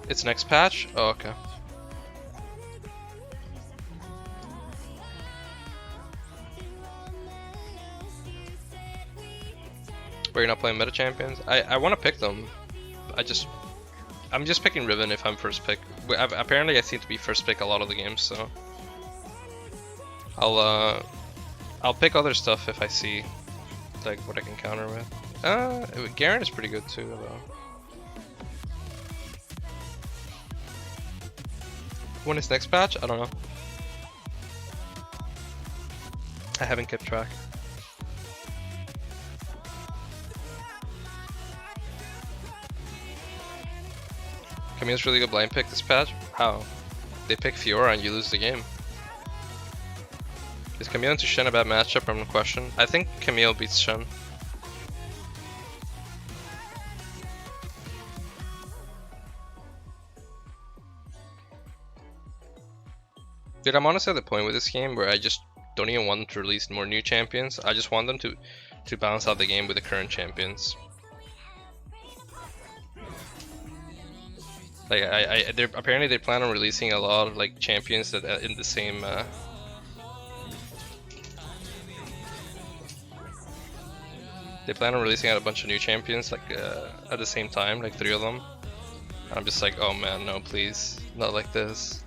It's next patch? Oh, okay. But you're not playing meta champions? I want to pick them. I'm just picking Riven if I'm first pick. Apparently I seem to be first pick a lot of the games, so I'll pick other stuff if I see like what I can counter with. Garen is pretty good too though. When is next patch? I don't know. I haven't kept track. Camille's really good blind pick this patch? How? They pick Fiora and you lose the game. Is Camille into Shen a bad matchup? I'm the question. I think Camille beats Shen. Dude, I'm honestly at the point with this game where I just don't even want them to release more new champions. I just want them to balance out the game with the current champions. Like apparently they plan on releasing a lot of like champions that in the same. They plan on releasing out a bunch of new champions like at the same time, like 3 of them. I'm just like, oh man, no, please, not like this.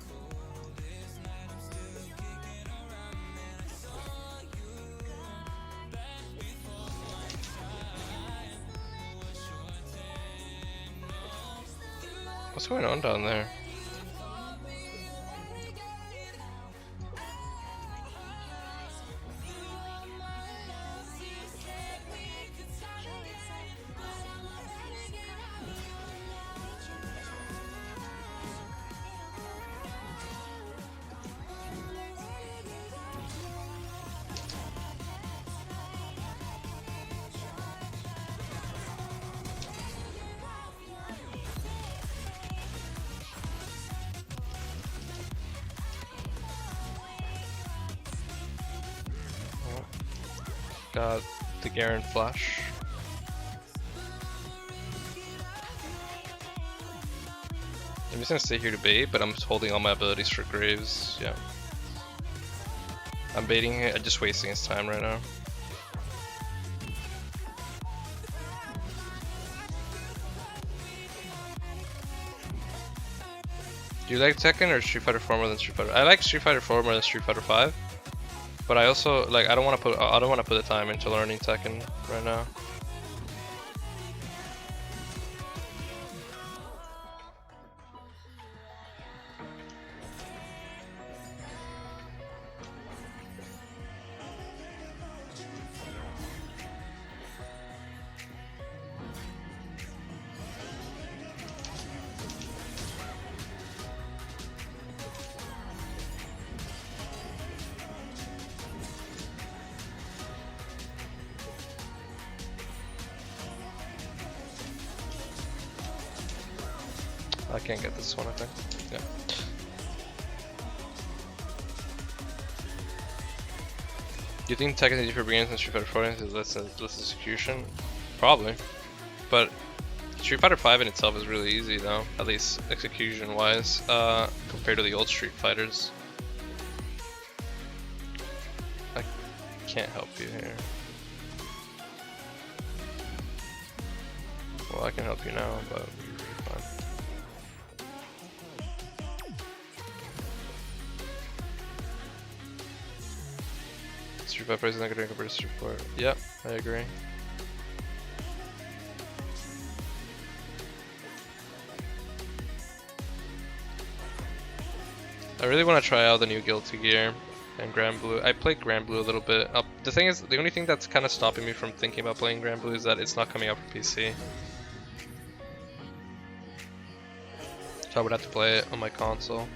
What's going on down there? Got the Garen flash. I'm just gonna stay here to bait, but I'm holding all my abilities for Graves. Yeah. I'm baiting it, I'm just wasting his time right now. Do you like Tekken or Street Fighter 4 more than Street Fighter? I like Street Fighter 4 more than Street Fighter 5. But I also like I don't want to put the time into learning Tekken right now. I can't get this one, I think. Yeah. Do you think Tekken is easy for beginners and Street Fighter 4 is less execution? Probably. But Street Fighter 5 in itself is really easy though, at least execution wise, compared to the old Street Fighters. I can't help you here. Well, I can help you now, but fine. Street Fighter is not going to compared to Street 4. Yep, I agree. I really want to try out the new Guilty Gear and Grand Blue. I played Grand Blue a little bit. The thing is, the only thing that's kind of stopping me from thinking about playing Grand Blue is that it's not coming out for PC. So I would have to play it on my console.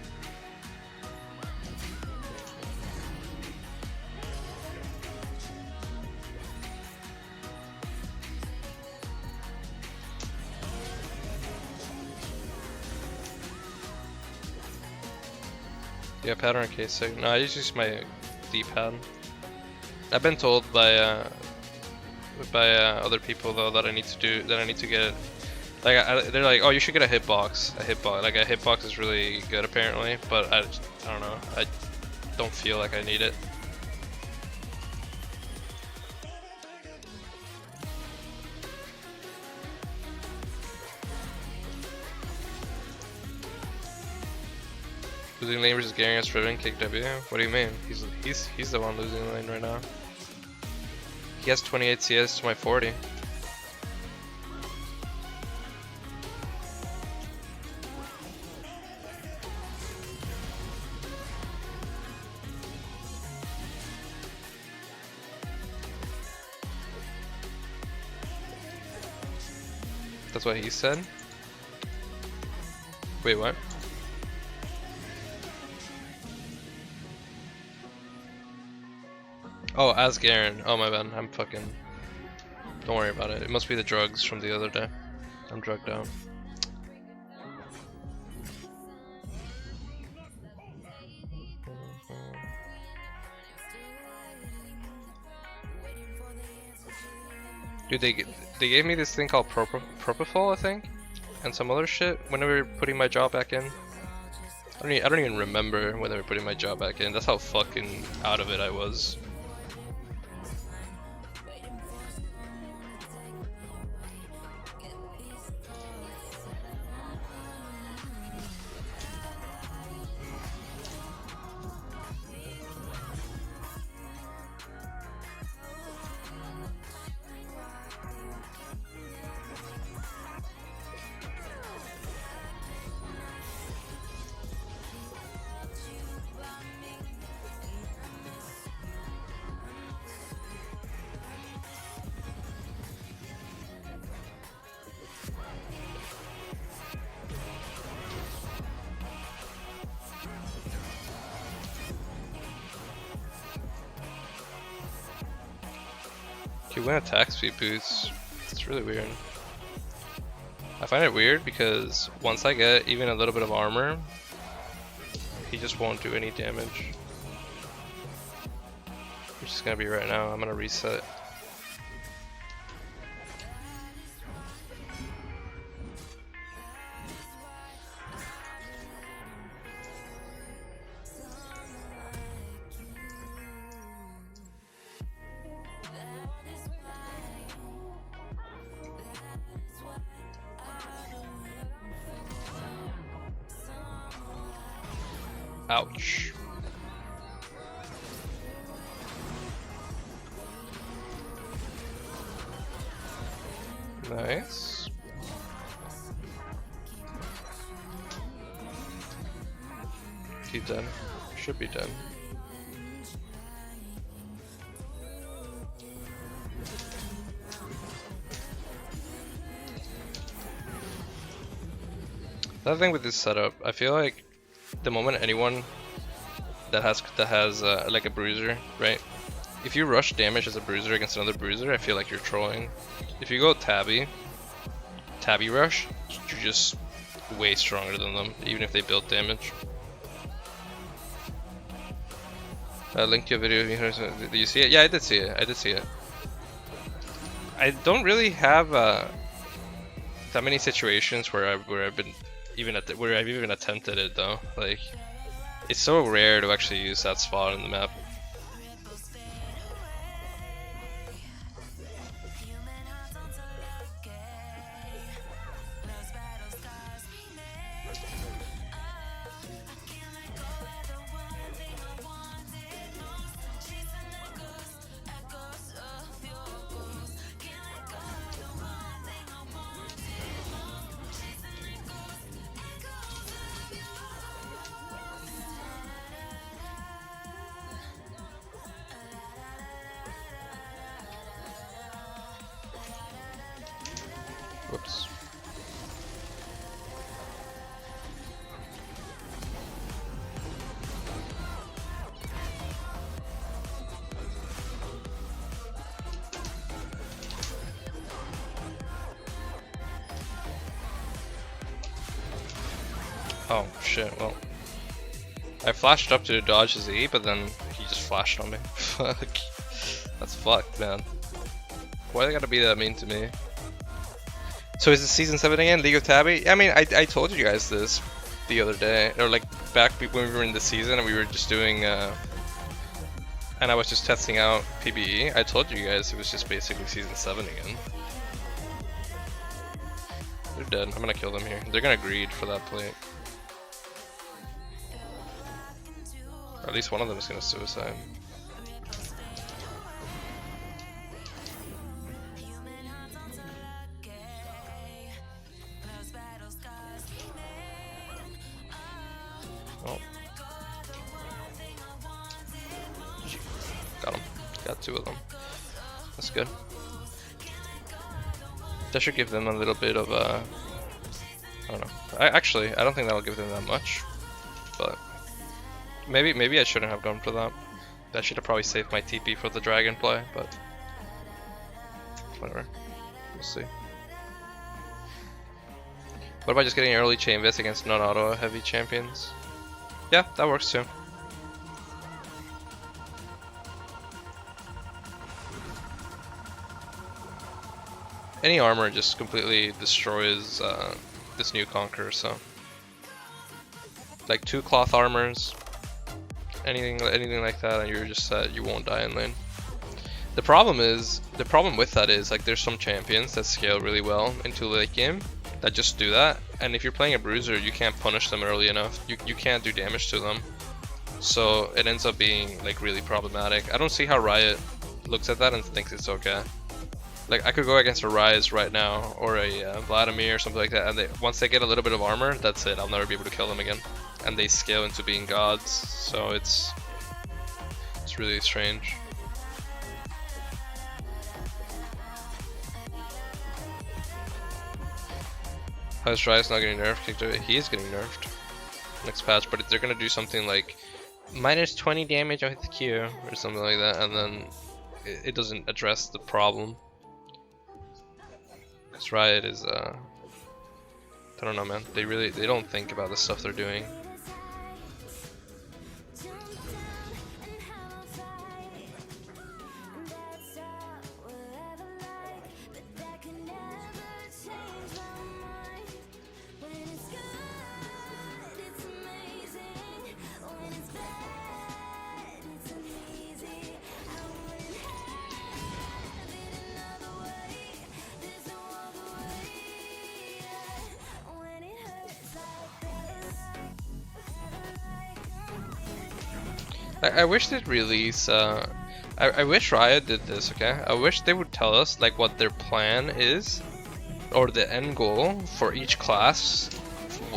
Yeah, pattern casing. No, I just use my D-pad. I've been told by by other people though that I need to get. Like they're like, oh, you should get a hitbox. Like a hitbox is really good apparently, but I don't know. I don't feel like I need it. Losing lane versus Garen against Riven, kick W. What do you mean? He's the one losing the lane right now. He has 28 CS to my 40. That's what he said? Wait, what? Oh, as Garen. Oh my bad. I'm fucking... Don't worry about it. It must be the drugs from the other day. I'm drugged out. Dude, they gave me this thing called propofol, I think, and some other shit when they were putting my jaw back in. I don't even remember when they were putting my jaw back in. That's how fucking out of it I was. You win attack speed boosts. It's really weird. I find it weird because once I get even a little bit of armor, he just won't do any damage. Which is gonna be right now. I'm gonna reset. Ouch. Nice. He's dead. Should be dead. The other thing with this setup, I feel like the moment anyone that has like a bruiser, right? If you rush damage as a bruiser against another bruiser, I feel like you're trolling. If you go tabby rush, you're just way stronger than them, even if they build damage. I linked your video. Did you see it? Yeah, I did see it. I don't really have that many situations where I've been where I've even attempted it though. Like, it's so rare to actually use that spot in the map. Whoops. Oh shit, well. I flashed up to dodge his E, but then he just flashed on me. Fuck. That's fucked, man. Why they gotta be that mean to me? So is it season 7 again, League of Tabby? I mean, I told you guys this the other day, or like back when we were in the season and we were just doing, and I was just testing out PBE. I told you guys it was just basically season 7 again. They're dead. I'm gonna kill them here. They're gonna greed for that plate. Or at least one of them is gonna suicide. Oh. Got him. Got 2 of them. That's good. That should give them a little bit of a... I don't know. Actually, I don't think that'll give them that much. But maybe I shouldn't have gone for that. That should have probably saved my TP for the dragon play, but... whatever. We'll see. What about just getting early chain vis against non-auto heavy champions? Yeah, that works too. Any armor just completely destroys this new Conqueror, so... like 2 cloth armors, anything like that, and you're just set, you won't die in lane. The problem with that is, like, there's some champions that scale really well into late game that just do that, and if you're playing a bruiser, you can't punish them early enough. You can't do damage to them, so it ends up being like really problematic. I don't see how Riot looks at that and thinks it's okay. Like, I could go against a Ryze right now, or a Vladimir or something like that, and once they get a little bit of armor, that's it. I'll never be able to kill them again. And they scale into being gods, so it's really strange. How's Ryze not getting nerfed? He is getting nerfed next patch, but they're gonna do something like minus 20 damage on his Q or something like that, and then it doesn't address the problem. Because Riot is, I don't know, man. They don't think about the stuff they're doing. I wish they'd release, I wish Riot did this, okay? I wish they would tell us like what their plan is, or the end goal for each class,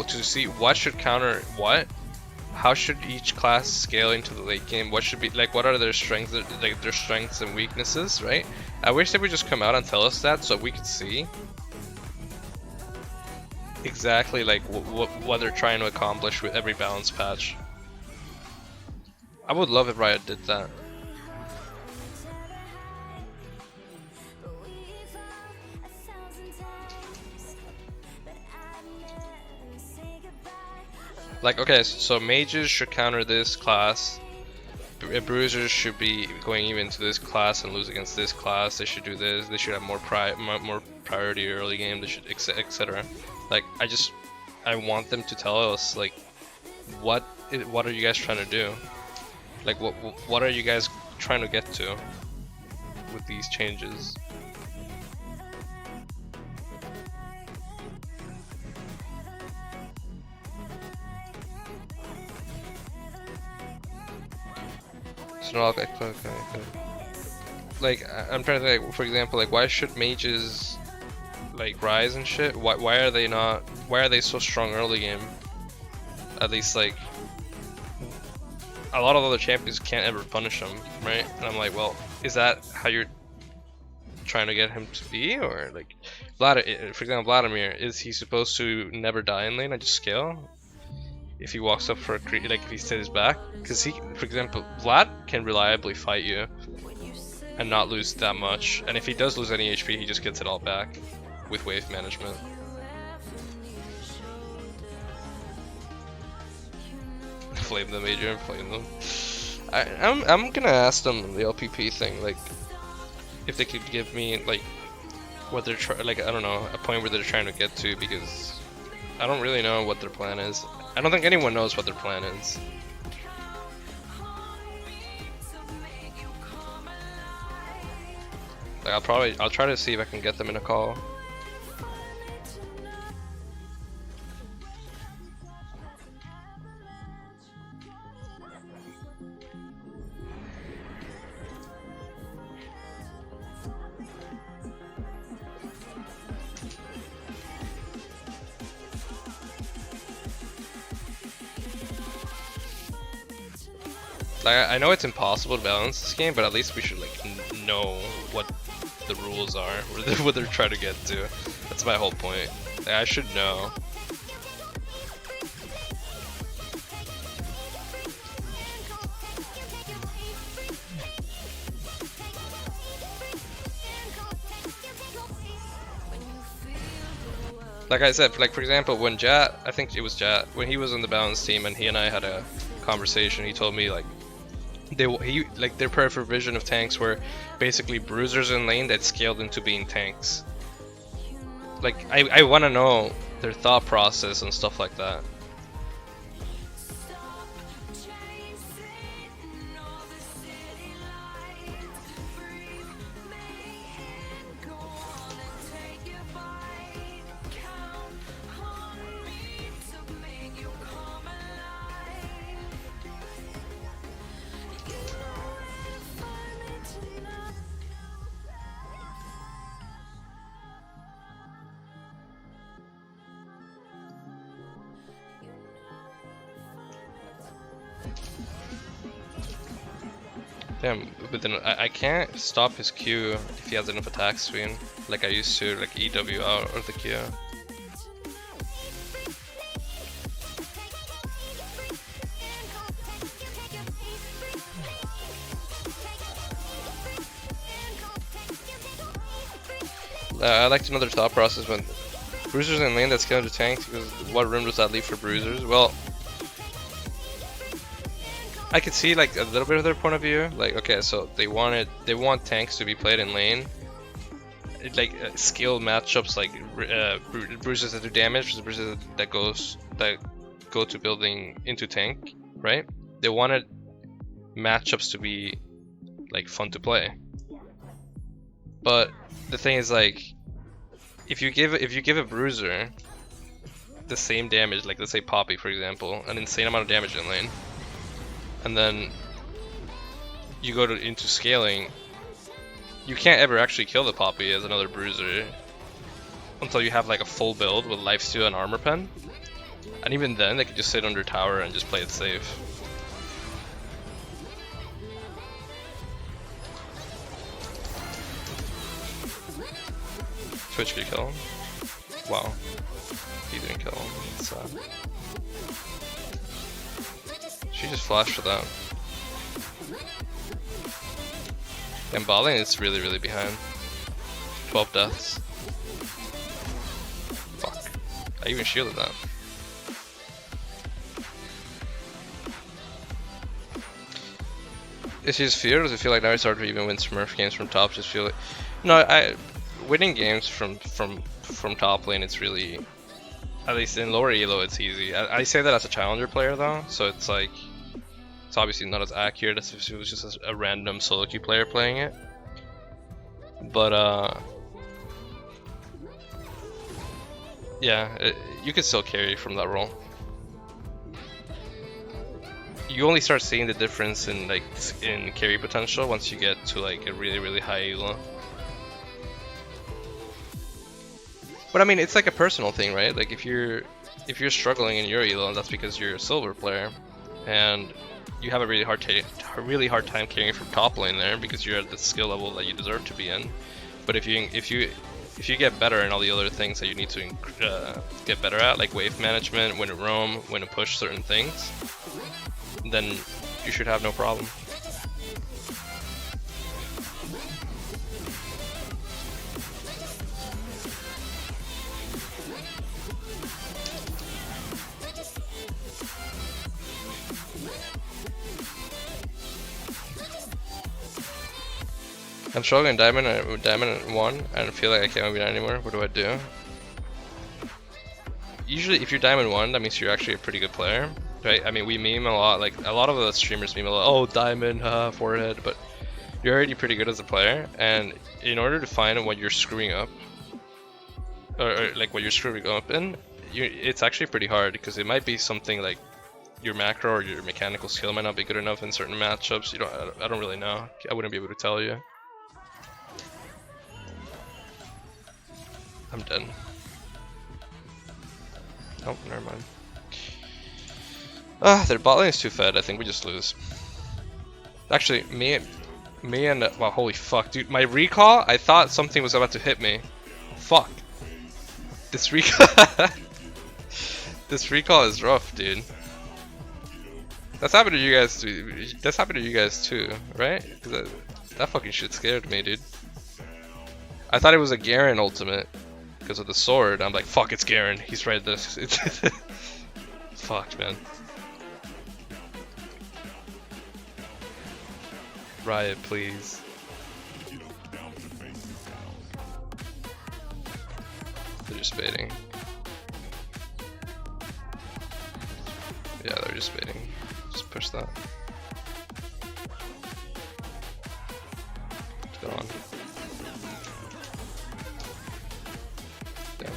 to see what should counter what, how should each class scale into the late game, what should be, like, what are their strengths, like their strengths and weaknesses, right? I wish they would just come out and tell us that so we could see exactly like what they're trying to accomplish with every balance patch. I would love if Riot did that. Like, okay, so mages should counter this class, bruisers should be going even to this class and lose against this class, they should do this, they should have more priority early game, they should, etc. Like, I want them to tell us, like, what are you guys trying to do? Like, what are you guys trying to get to with these changes? So no, okay. Like, I'm trying to think, like, for example, like, why should mages like rise and shit? Why are they so strong early game? At least, like, a lot of other champions can't ever punish them, right? And I'm like, well, is that how you're trying to get him to be? Or, like, for example, Vladimir, is he supposed to never die in lane and just scale? If he walks up for a creep, like, if he stays back? Because he, for example, Vlad can reliably fight you and not lose that much. And if he does lose any HP, he just gets it all back with wave management. Flame them, Adrian, flame them. I'm gonna ask them the LPP thing, like, if they could give me like what they're like, I don't know, a point where they're trying to get to, because I don't really know what their plan is. I don't think anyone knows what their plan is. Like I'll try to see if I can get them in a call. Like, I know it's impossible to balance this game, but at least we should like know what the rules are, what they're trying to get to. That's my whole point. Like, I should know. Like I said, like for example, when Jat, I think it was Jat, when he was on the balance team and he and I had a conversation, he told me like their preferred vision of tanks were basically bruisers in lane that scaled into being tanks. Like I want to know their thought process and stuff like that. Damn, but then I can't stop his Q if he has enough attack speed, like I used to, like EW out or the Q. I liked another thought process when bruisers in lane that scale to tanks, because what room does that leave for bruisers? Well, I could see like a little bit of their point of view. Like, okay, so they want tanks to be played in lane. Like skill matchups, like bruisers that do damage versus bruisers that go to building into tank, right? They wanted matchups to be like fun to play. But the thing is, like, if you give a bruiser the same damage, like let's say Poppy for example, an insane amount of damage in lane, and then you go into scaling, you can't ever actually kill the Poppy as another bruiser until you have like a full build with lifesteal and armor pen, and even then they could just sit under tower and just play it safe. Twitch could kill him. Wow, he didn't kill him. That's sad. She just flashed for that. And bot lane is really behind. 12 deaths. Fuck. I even shielded that. Is he just fear, or does it feel like now it's hard to even win Smurf games from top? Just feel like... No, winning games from top lane, it's really... At least in lower elo, it's easy. I say that as a challenger player though, so it's like... It's obviously not as accurate as if it was just a random solo queue player playing it. But yeah, you can still carry from that role. You only start seeing the difference in carry potential once you get to like a really high elo. But I mean, it's like a personal thing, right? Like if you're struggling in your elo, that's because you're a silver player, and you have a really hard time carrying from top lane there because you're at the skill level that you deserve to be in. But if you get better in all the other things that you need to get better at, like wave management, when to roam, when to push certain things, then you should have no problem. I'm struggling diamond 1. I don't feel like I can't be anymore. What do I do? Usually, if you're diamond 1, that means you're actually a pretty good player, right? I mean, we meme a lot. Like a lot of the streamers meme a lot. Oh, diamond, haha, forehead. But you're already pretty good as a player, and in order to find what you're screwing up, or like what you're screwing up in, it's actually pretty hard because it might be something like your macro or your mechanical skill might not be good enough in certain matchups. I don't really know. I wouldn't be able to tell you. I'm dead. Oh, never mind. Ah, their bot lane is too fed. I think we just lose. Actually, me and wow, holy fuck, dude! My recall, I thought something was about to hit me. Fuck. This recall, this recall is rough, dude. That's happened to you guys too. That's happened to you guys too, right? That fucking shit scared me, dude. I thought it was a Garen ultimate because of the sword. I'm like, fuck, it's Garen. He's right there. Fuck, man. Riot, please. They're just baiting. Yeah, they're just baiting. Just push that. Go on. Damn.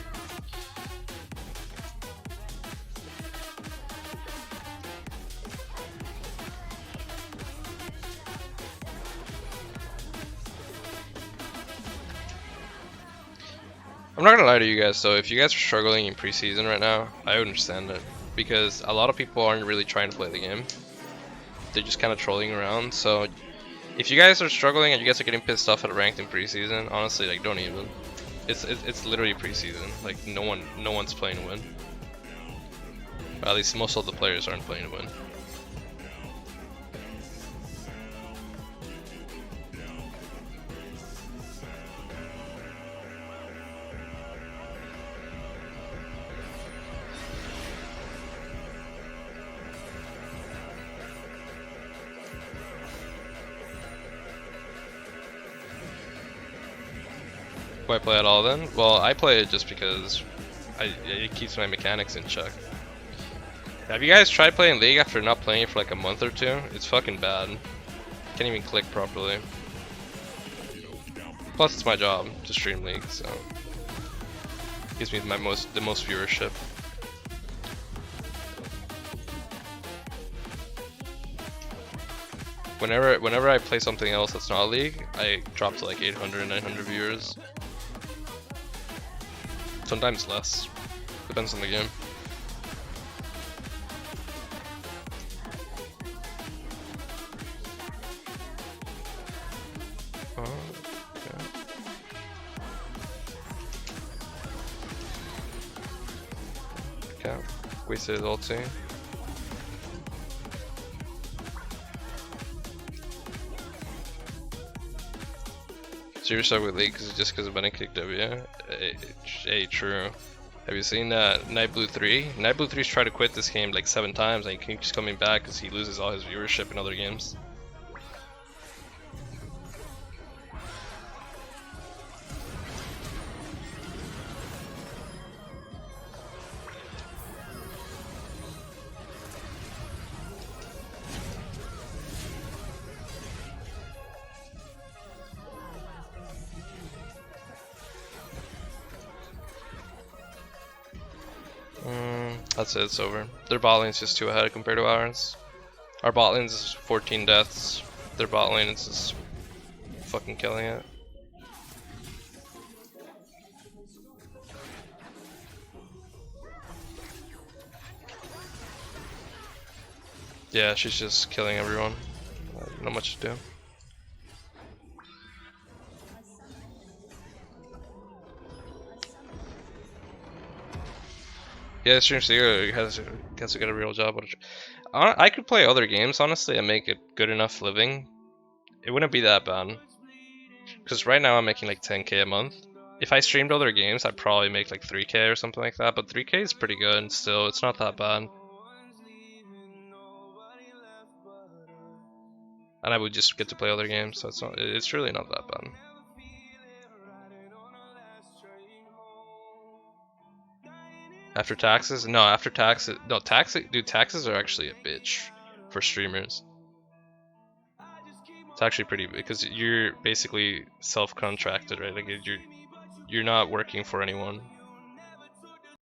I'm not gonna lie to you guys though, if you guys are struggling in preseason right now, I understand it. Because a lot of people aren't really trying to play the game. They're just kind of trolling around, so if you guys are struggling and you guys are getting pissed off at ranked in preseason, honestly, like, don't even. It's literally preseason. Like, no one's playing to win. Or at least most of the players aren't playing to win. Do I play at all then? Well, I play it just because it keeps my mechanics in check. Have you guys tried playing League after not playing it for like a month or two? It's fucking bad. Can't even click properly. Plus, it's my job to stream League, so it gives me the most viewership. Whenever I play something else that's not League, I drop to like 800, 900 viewers. Sometimes less. Depends on the game. Oh, okay. Okay. Wasted his ulti. So you're stuck with League just because of banning kick W? Hey, true. Have you seen Night Blue 3? Night Blue 3's tried to quit this game like 7 times and he keeps coming back because he loses all his viewership in other games. That's it, it's over. Their bot lane's just too ahead compared to ours. Our bot lane's is 14 deaths. Their bot lane is just fucking killing it. Yeah, she's just killing everyone. Not much to do. Yeah, Stream Seeker has to get a real job. I could play other games, honestly, and make a good enough living. It wouldn't be that bad. Because right now I'm making like 10k a month. If I streamed other games, I'd probably make like 3k or something like that. But 3k is pretty good still. It's not that bad. and I would just get to play other games. So it's really not that bad. After taxes? No, after taxes. No, taxes. Dude, taxes are actually a bitch for streamers. It's actually pretty because you're basically self-contracted, right? Like you're not working for anyone.